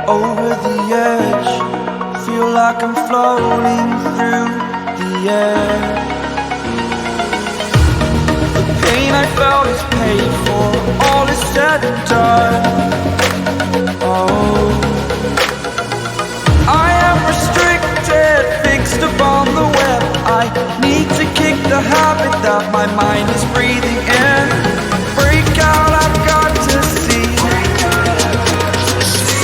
Over the edge, feel like I'm floating through the air. The pain I felt is paid for, all is said and done. Oh, I am restricted, fixed upon the web. I need to kick the habit that my mind is breathing in. Break out, I've got to see.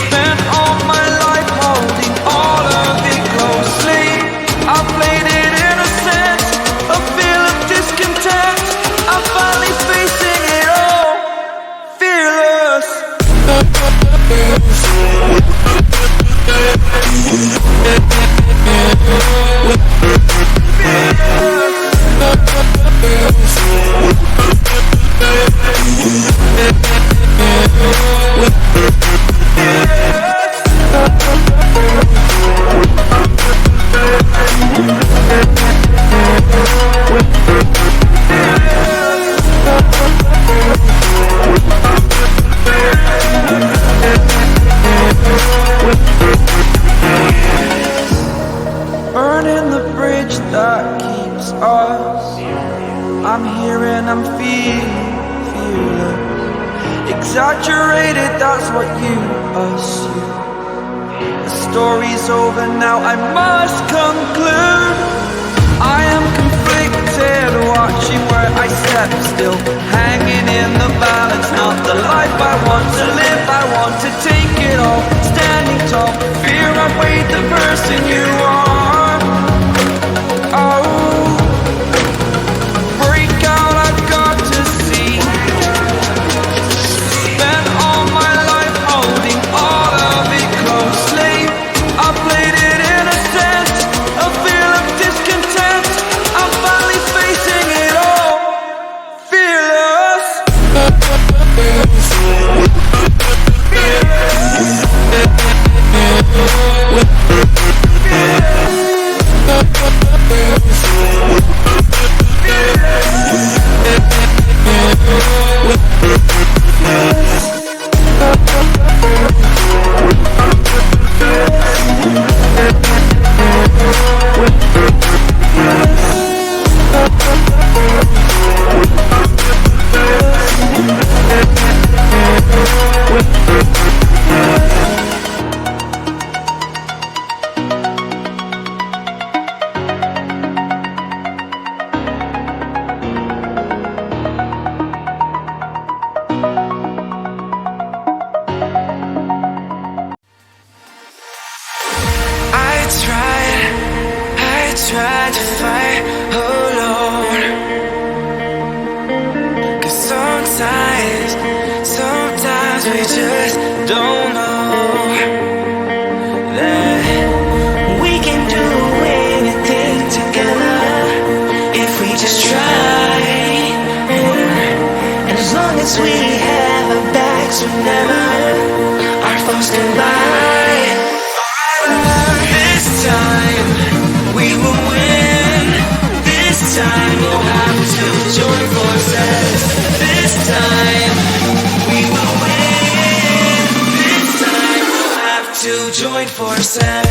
Spent all my life holding all of it closely. I played it innocent, a feel of discontent. I'm finally facing it all, fearless. Burning the bridge that keeps us. I'm here and I'm feeling fearless. Exaggerated, that's what you assume. The story's over now, I must conclude. I am conflicted, watching where I step still, hanging in the balance. Not the life I want to live, I want to take it all. Standing tall, fear I've weighed the person you are. Oh, break out, I've got to see. Spent all my life holding all of it closely. I played it innocent, a feel of discontent. I'm finally facing it all, fearless. Tried to fight alone, 'cause sometimes we just don't know that we can do anything together if we just try. And as long as we have our backs, whenever our foes collide, this time we will win. This time we'll have to join forces. This time we will win. This time we'll have to join forces.